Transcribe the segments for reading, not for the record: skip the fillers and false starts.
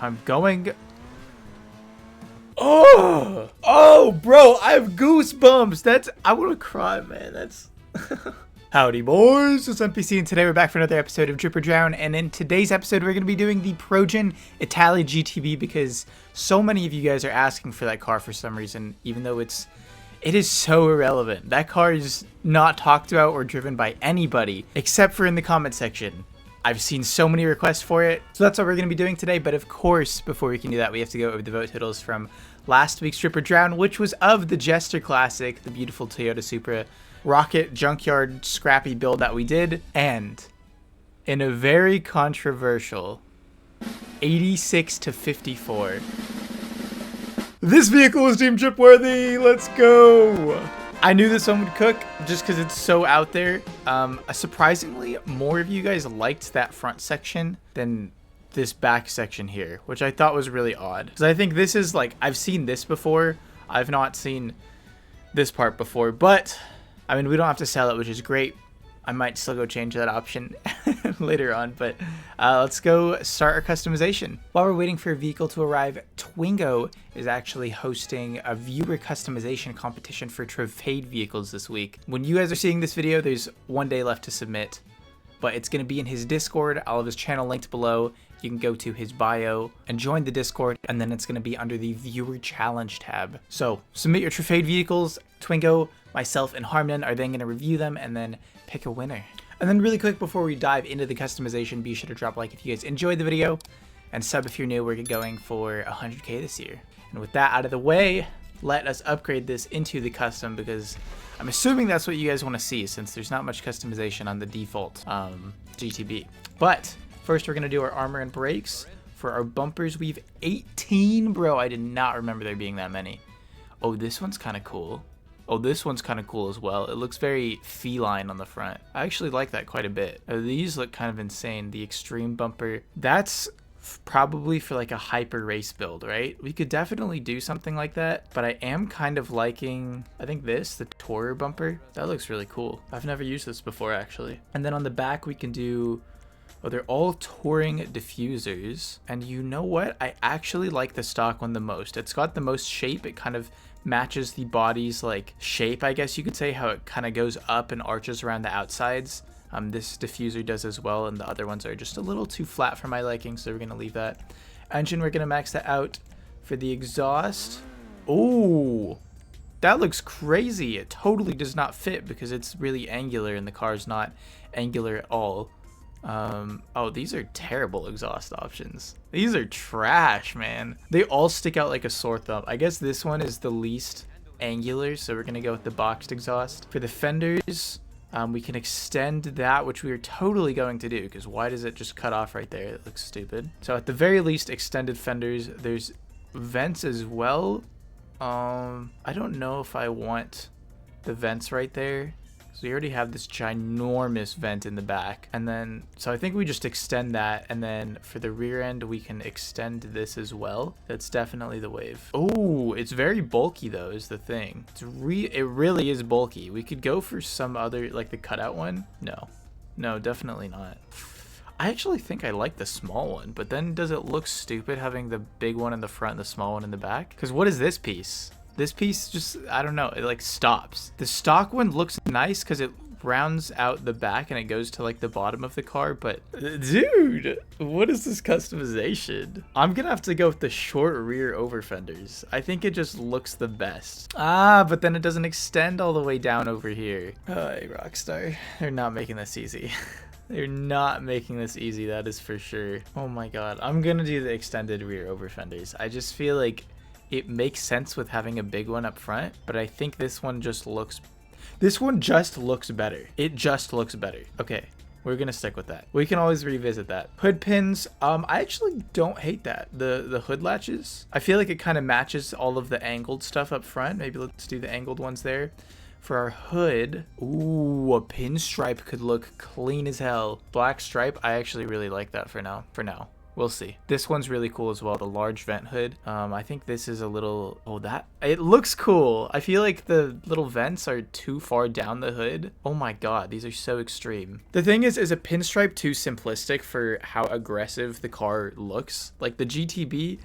I'm going. Oh, bro, I have goosebumps. I want to cry, man. That's. Howdy, boys. It's NPC, and today we're back for another episode of Drip or Drown. And in today's episode, we're going to be doing the Progen Italia GTB because so many of you guys are asking for that car for some reason, even though it is so irrelevant. That car is not talked about or driven by anybody except for in the comment section. I've seen so many requests for it, so that's what we're going to be doing today. But of course, before we can do that, we have to go over the vote totals from last week's Drip or Drown, which was of the Jester Classic, the beautiful Toyota Supra Rocket Junkyard Scrappy build that we did, and in a very controversial 86 to 54. This vehicle was deemed drip worthy. Let's go. I knew this one would cook just because it's so out there. Surprisingly, more of you guys liked that front section than this back section here, which I thought was really odd. Because I think this is like, I've seen this before. I've not seen this part before, but I mean, we don't have to sell it, which is great. I might still go change that option later on, but let's go start our customization. While we're waiting for a vehicle to arrive, Twingo is actually hosting a viewer customization competition for trofeied vehicles this week. When you guys are seeing this video, there's one day left to submit, but it's going to be in his Discord. I'll have his channel linked below. You can go to his bio and join the Discord, and then it's going to be under the viewer challenge tab. So submit your trofeied vehicles. Twingo, myself, and Harmon are then going to review them and then pick a winner. And then really quick before we dive into the customization, be sure to drop a like if you guys enjoyed the video, and sub if you're new. We're going for 100k this year. And with that out of the way, let us upgrade this into the custom, because I'm assuming that's what you guys want to see, since there's not much customization on the default GTB. But first we're going to do our armor and brakes. For our bumpers, we have 18, bro. I did not remember there being that many. Oh, this one's kind of cool. Oh, this one's kind of cool as well. It looks very feline on the front. I actually like that quite a bit. Oh, these look kind of insane. The extreme bumper. That's probably for like a hyper race build, right? We could definitely do something like that, but I am kind of liking, I think the tourer bumper. That looks really cool. I've never used this before, actually. And then on the back, we can do, oh, they're all touring diffusers. And you know what? I actually like the stock one the most. It's got the most shape. It kind of matches the body's like shape, I guess you could say, how it kind of goes up and arches around the outsides. This diffuser does as well, and the other ones are just a little too flat for my liking, so we're gonna leave that. Engine, we're gonna max that out. For the exhaust, oh, that looks crazy. It totally does not fit because it's really angular and the car's not angular at all. Oh, these are terrible exhaust options. These are trash, man. They all stick out like a sore thumb. I guess this one is the least angular, so we're gonna go with the boxed exhaust. For the fenders, we can extend that, which we are totally going to do, because why does it just cut off right there? It looks stupid. So at the very least, extended fenders. There's vents as well. I don't know if I want the vents right there. So we already have this ginormous vent in the back. And then, so I think we just extend that. And then for the rear end, we can extend this as well. That's definitely the wave. Oh, it's very bulky though, is the thing. It really is bulky. We could go for some other, like the cutout one. No, definitely not. I actually think I like the small one, but then does it look stupid having the big one in the front and the small one in the back? Because what is this piece? This piece just, I don't know, it like stops. The stock one looks nice because it rounds out the back and it goes to like the bottom of the car, but dude, what is this customization? I'm gonna have to go with the short rear over fenders. I think it just looks the best. But then it doesn't extend all the way down over here. Hey, Rockstar, they're not making this easy. They're not making this easy, that is for sure. Oh my god, I'm gonna do the extended rear over fenders. I just feel like it makes sense with having a big one up front, but I think this one just looks better. It just looks better. Okay, we're gonna stick with that. We can always revisit that. Hood pins, I actually don't hate that. The hood latches, I feel like it kind of matches all of the angled stuff up front. Maybe let's do the angled ones there. For our hood, ooh, a pinstripe could look clean as hell. Black stripe, I actually really like that for now. We'll see. This one's really cool as well, the large vent hood. I think this is a little, oh, that, it looks cool. I feel like the little vents are too far down the hood. Oh my God, these are so extreme. The thing is a pinstripe too simplistic for how aggressive the car looks? Like the GTB,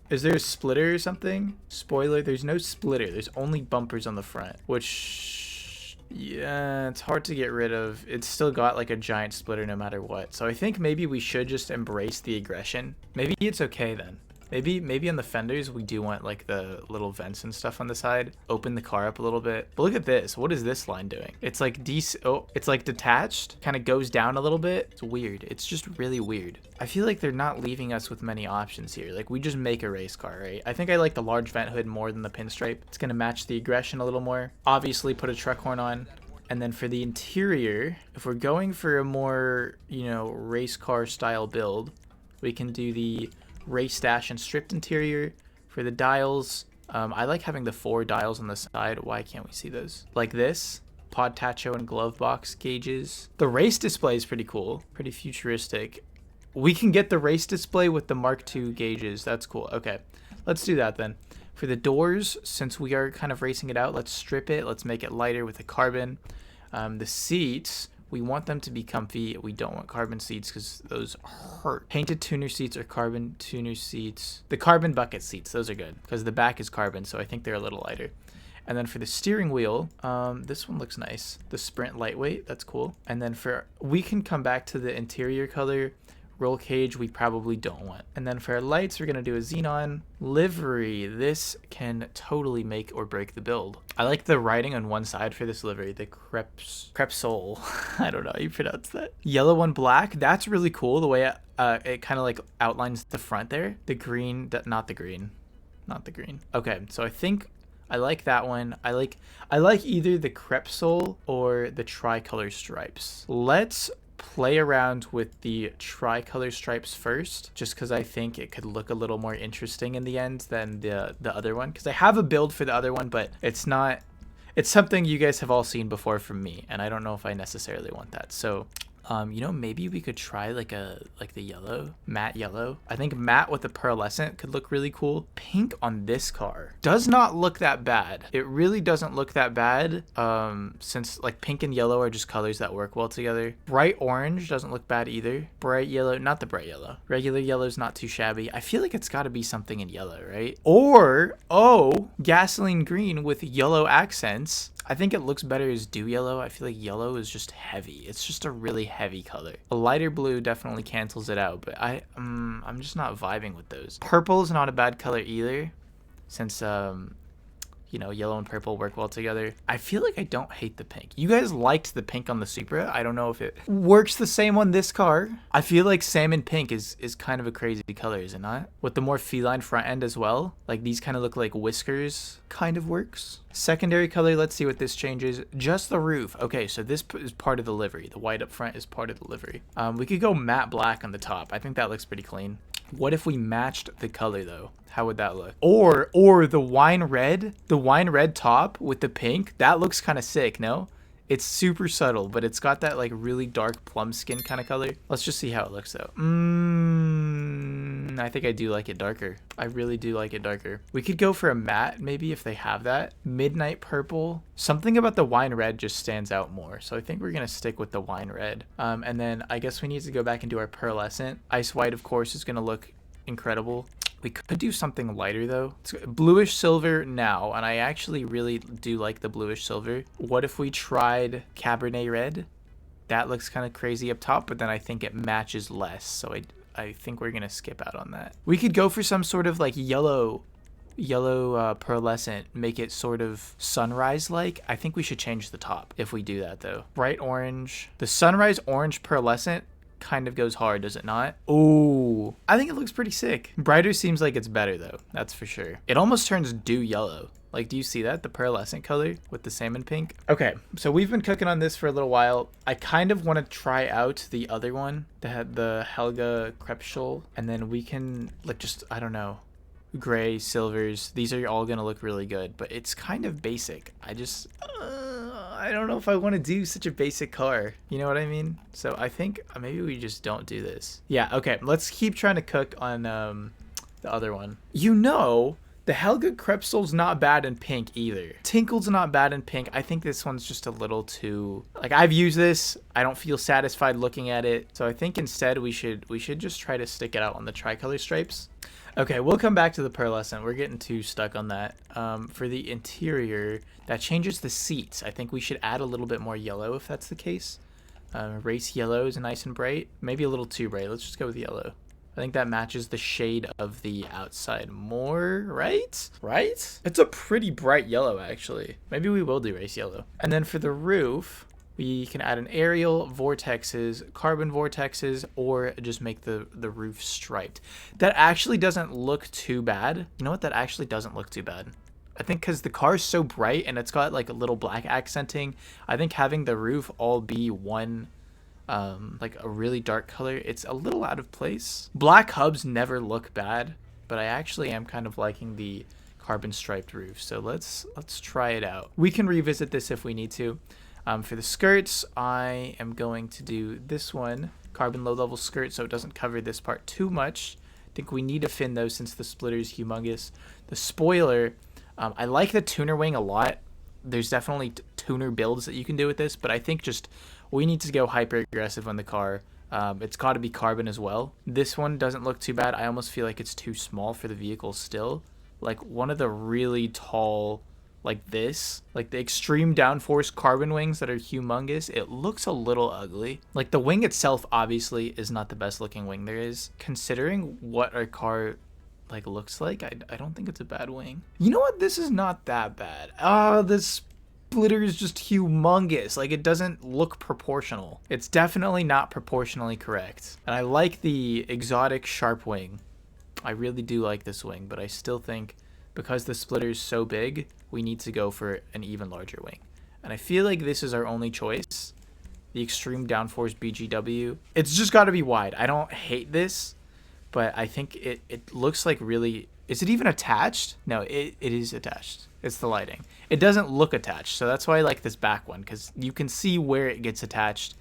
is there a splitter or something? Spoiler, there's no splitter. There's only bumpers on the front, which, yeah, it's hard to get rid of. It's still got like a giant splitter no matter what. So I think maybe we should just embrace the aggression. Maybe it's okay then. Maybe on the fenders we do want like the little vents and stuff on the side. Open the car up a little bit. But look at this. What is this line doing? It's like it's like detached, kind of goes down a little bit. It's weird. It's just really weird. I feel like they're not leaving us with many options here. Like we just make a race car, right? I think I like the large vent hood more than the pinstripe. It's gonna match the aggression a little more. Obviously put a truck horn on. And then for the interior, if we're going for a more, you know, race car style build, we can do the race dash and stripped interior. For the dials, I like having the 4 dials on the side. Why can't we see those? Like this, pod tacho and glove box gauges. The race display is pretty cool, pretty futuristic. We can get the race display with the Mark II gauges. That's cool. Okay, let's do that then. For the doors, since we are kind of racing it out, let's strip it. Let's make it lighter with the carbon. The seats, we want them to be comfy. We don't want carbon seats because those hurt. Painted tuner seats or carbon tuner seats. The carbon bucket seats, those are good because the back is carbon, so I think they're a little lighter. And then for the steering wheel, this one looks nice. The Sprint lightweight, that's cool. And then we can come back to the interior color. Roll cage, we probably don't want. And then for our lights, we're going to do a xenon. Livery, this can totally make or break the build. I like the writing on one side for this livery, the Crepsol. I don't know how you pronounce that. Yellow on black, that's really cool, the way it kind of like outlines the front there. The green, not the green. Okay, so I think I like that one. I like either the Crepsol or the tricolor stripes. Let's play around with the tricolor stripes first, just because I think it could look a little more interesting in the end than the other one, because I have a build for the other one, but it's something you guys have all seen before from me, and I don't know if I necessarily want that. So you know, maybe we could try like the yellow, matte yellow. I think matte with the pearlescent could look really cool. Pink on this car does not look that bad. It really doesn't look that bad, since like pink and yellow are just colors that work well together. Bright orange doesn't look bad either. Bright yellow, not the bright yellow. Regular yellow is not too shabby. I feel like it's got to be something in yellow, right? Or, oh, gasoline green with yellow accents. I think it looks better as dew yellow. I feel like yellow is just heavy. It's just a really heavy color. A lighter blue definitely cancels it out, but I'm just not vibing with those. Purple is not a bad color either, since you know, yellow and purple work well together. I feel like I don't hate the pink. You guys liked the pink on the Supra. I don't know if it works the same on this car. I feel like salmon pink is kind of a crazy color, is it not? With the more feline front end as well. Like these kind of look like whiskers. Kind of works. Secondary color, let's see what this changes. Just the roof. Okay, so this is part of the livery. The white up front is part of the livery. We could go matte black on the top. I think that looks pretty clean. What if we matched the color though? How would that look? Or the wine red top with the pink. That looks kind of sick, no? It's super subtle, but it's got that like really dark plum skin kind of color. Let's just see how it looks though. I think I do like it darker. I really do like it darker. We could go for a matte maybe if they have that. Midnight purple. Something about the wine red just stands out more. So I think we're going to stick with the wine red. And then I guess we need to go back and do our pearlescent. Ice white, of course, is going to look incredible. We could do something lighter though. It's bluish silver now, and I actually really do like the bluish silver. What if we tried Cabernet red? That looks kind of crazy up top, but then I think it matches less, so I think we're gonna skip out on that. We could go for some sort of like yellow pearlescent, make it sort of sunrise like. I think we should change the top if we do that though. Bright orange. The sunrise orange pearlescent kind of goes hard, does it not? Ooh, I think it looks pretty sick. Brighter seems like it's better though, that's for sure. It almost turns dew yellow. Like, do you see that? The pearlescent color with the salmon pink. Okay, so we've been cooking on this for a little while. I kind of want to try out the other one, the Helga Crepschel, and then we can like just, I don't know, gray, silvers. These are all gonna look really good, but it's kind of basic. I I don't know if I want to do such a basic car. You know what I mean? So I think maybe we just don't do this. Yeah, okay. Let's keep trying to cook on the other one. You know, the Helga Krepsel's not bad in pink either. Tinkle's not bad in pink. I think this one's just a little too... Like, I've used this. I don't feel satisfied looking at it. So I think instead we should just try to stick it out on the tricolor stripes. Okay, we'll come back to the pearlescent. We're getting too stuck on that. For the interior, that changes the seats. I think we should add a little bit more yellow if that's the case. Race yellow is nice and bright. Maybe a little too bright. Let's just go with yellow. I think that matches the shade of the outside more, right? Right? It's a pretty bright yellow, actually. Maybe we will do race yellow. And then for the roof, we can add an aerial, vortexes, carbon vortexes, or just make the roof striped. That actually doesn't look too bad. You know what? That actually doesn't look too bad. I think because the car is so bright and it's got like a little black accenting, I think having the roof all be one... like a really dark color, it's a little out of place. Black hubs never look bad, but I actually am kind of liking the carbon striped roof, so let's try it out. We can revisit this if we need to. For the skirts, I am going to do this one, carbon low level skirt, so it doesn't cover this part too much. I think we need a fin though since the splitter is humongous. The spoiler, I like the tuner wing a lot. There's definitely tuner builds that you can do with this, but I think just we need to go hyper aggressive on the car. It's got to be carbon as well. This one doesn't look too bad. I almost feel like it's too small for the vehicle still. Like one of the really tall, like this, like the extreme downforce carbon wings that are humongous, it looks a little ugly. Like the wing itself obviously is not the best looking wing there is. Considering what our car like looks like, I don't think it's a bad wing. You know what? This is not that bad. This splitter is just humongous. Like it doesn't look proportional. It's definitely not proportionally correct. And I like the exotic sharp wing. I really do like this wing, but I still think because the splitter is so big, we need to go for an even larger wing. And I feel like this is our only choice. The extreme downforce BGW. It's just got to be wide. I don't hate this, but I think it looks like really... Is it even attached? No, it is attached. It's the lighting. It doesn't look attached, so that's why I like this back one, because you can see where it gets attached.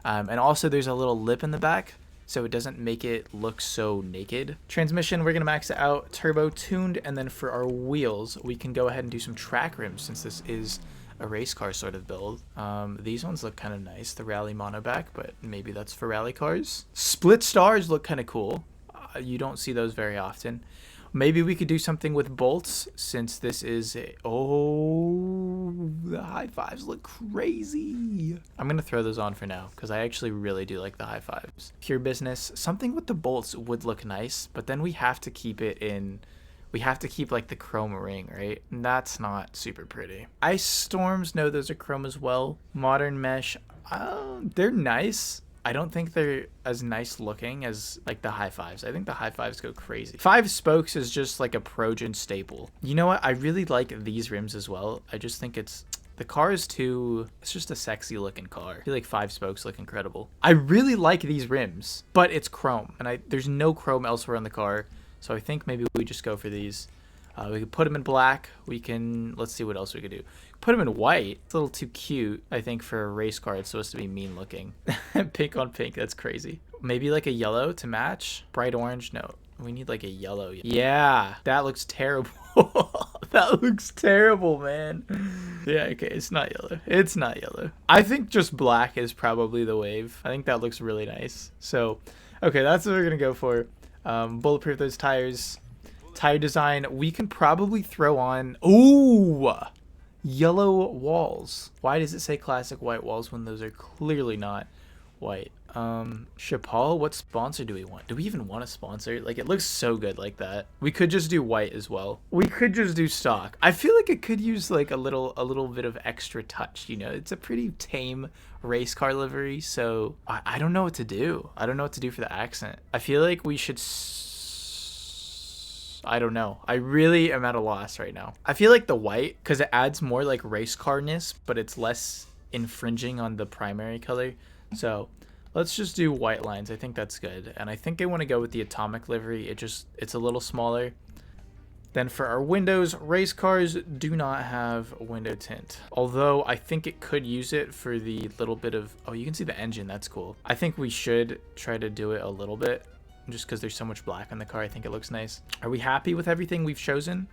And also there's a little lip in the back, so it doesn't make it look so naked. Transmission, we're going to max it out, turbo tuned, and then for our wheels, we can go ahead and do some track rims since this is a race car sort of build. These ones look kind of nice, the rally monoback, but maybe that's for rally cars. Split stars look kind of cool. You don't see those very often. Maybe we could do something with bolts since this is a... Oh, the high fives look crazy. I'm going to throw those on for now because I actually really do like the high fives. Pure business. Something with the bolts would look nice, but then we have to keep it in... We have to keep like the chrome ring, right? And that's not super pretty. Ice storms, no, those are chrome as well. Modern mesh, they're nice. I don't think they're as nice looking as like the high fives. I think the high fives go crazy. 5 spokes is just like a Progen staple. You know what? I really like these rims as well. I just think the car is too, it's just a sexy looking car. I feel like 5 spokes look incredible. I really like these rims, but it's chrome and there's no chrome elsewhere on the car. So I think maybe we just go for these. We could put them in black. We can, let's see what else we could do. Put them in white. It's a little too cute, I think, for a race car. It's supposed to be mean looking. Pink on pink, that's crazy. Maybe like a yellow to match. Bright orange, no. We need like a yellow. Yeah, that looks terrible. That looks terrible, man. Yeah, okay, it's not yellow. It's not yellow. I think just black is probably the wave. I think that looks really nice. So, okay, that's what we're gonna go for. Bulletproof those tires. Tire design, we can probably throw on, ooh, yellow walls. Why does it say classic white walls when those are clearly not white? Chapal, what sponsor do we want? Do we even want a sponsor? Like, it looks so good like that. We could just do white as well. We could just do stock. I feel like it could use like a little bit of extra touch, you know? It's a pretty tame race car livery, so I don't know what to do. I don't know what to do for the accent. I feel like we should... I don't know. I really am at a loss right now. I feel like the white, because it adds more like race carness, but it's less infringing on the primary color. So let's just do white lines. I think that's good. And I think I want to go with the atomic livery. It's a little smaller. Then for our windows, race cars do not have window tint. Although I think it could use it for the little bit of, oh, you can see the engine. That's cool. I think we should try to do it a little bit just because there's so much black on the car. I think it looks nice. Are we happy with everything we've chosen?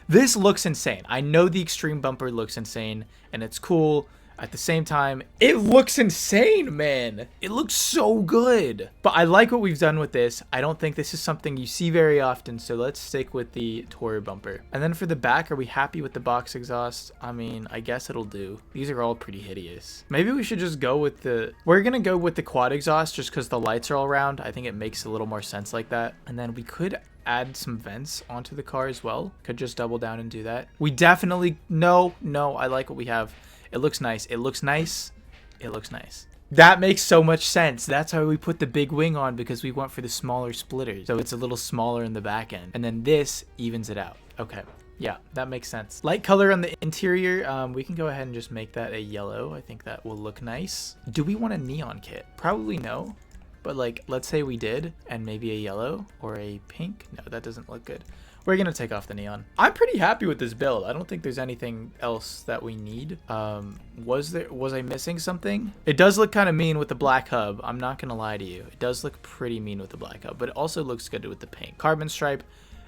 This looks insane. I know the extreme bumper looks insane and it's cool. At the same time, it looks insane, man. It looks so good. But I like what we've done with this. I don't think this is something you see very often, so let's stick with the Tourer bumper. And then for the back, are we happy with the box exhaust? I mean, I guess it'll do. These are all pretty hideous. Maybe we should just go with we're gonna go with the quad exhaust just because the lights are all around. I think it makes a little more sense like that. And then we could add some vents onto the car as well. Could just double down and do that. We definitely, no, I like what we have. It looks nice. It looks nice. It looks nice. That makes so much sense. That's why we put the big wing on, because we went for the smaller splitters. So it's a little smaller in the back end. And then this evens it out. Okay. Yeah, that makes sense. Light color on the interior. We can go ahead and just make that a yellow. I think that will look nice. Do we want a neon kit? Probably no. But like, let's say we did, and maybe a yellow or a pink. No, that doesn't look good. We're going to take off the neon. I'm pretty happy with this build. I don't think there's anything else that we need. Was I missing something? It does look kind of mean with the black hub. I'm not going to lie to you. It does look pretty mean with the black hub, but it also looks good with the pink. Carbon stripe.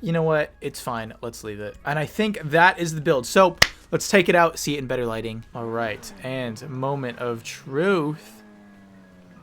You know what? It's fine. Let's leave it. And I think that is the build. So let's take it out, see it in better lighting. All right. And moment of truth.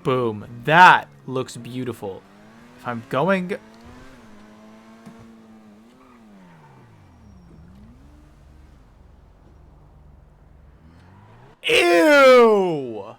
Boom. That looks beautiful. If I'm going... Ew!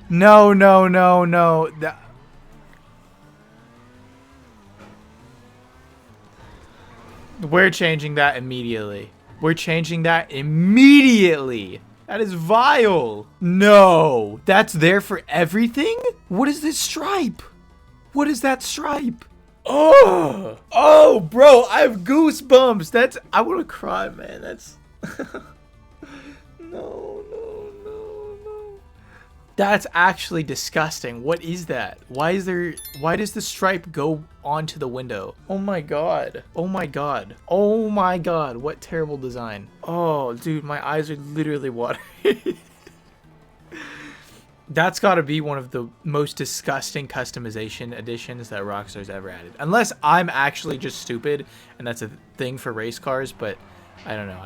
No. We're changing that immediately. We're changing that immediately. That is vile. No. That's there for everything? What is this stripe? What is that stripe? Oh, bro, I have goosebumps. I want to cry, man. That's... No. That's actually disgusting. What is that? Why does the stripe go onto the window? Oh my god. What terrible design. Oh, dude, my eyes are literally watering. That's got to be one of the most disgusting customization additions that Rockstar's ever added. Unless I'm actually just stupid and that's a thing for race cars, but I don't know.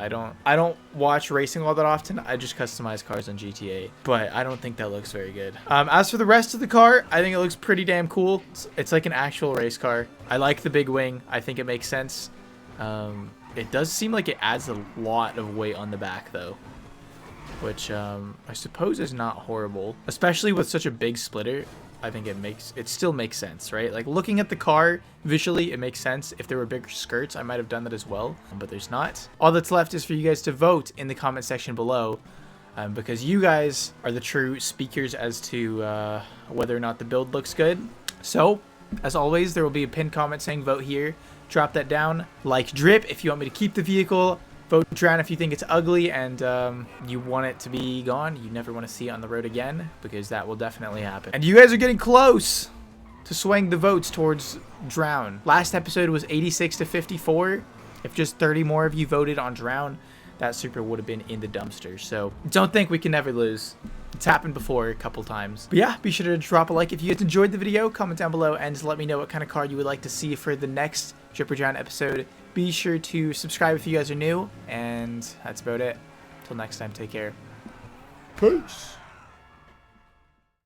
I don't watch racing all that often. I just customize cars on GTA, but I don't think that looks very good. As for the rest of the car, I think it looks pretty damn cool. It's like an actual race car. I like the big wing. I think it makes sense. It does seem like it adds a lot of weight on the back though, which I suppose is not horrible, especially with such a big splitter. I think it still makes sense, right? Like looking at the car visually, it makes sense. If there were bigger skirts, I might have done that as well, but there's not. All that's left is for you guys to vote in the comment section below, because you guys are the true speakers as to whether or not the build looks good. So, as always, there will be a pinned comment saying vote here. Drop that down. Like drip if you want me to keep the vehicle. Vote drown if you think it's ugly and you want it to be gone. You never want to see it on the road again, because that will definitely happen. And you guys are getting close to swaying the votes towards drown. Last episode was 86 to 54. If just 30 more of you voted on drown, that super would have been in the dumpster. So don't think we can never lose. It's happened before a couple times. But yeah, be sure to drop a like if you guys enjoyed the video. Comment down below and just let me know what kind of car you would like to see for the next Drip or Drown episode. Be sure to subscribe if you guys are new. And that's about it. Till next time, take care. Peace.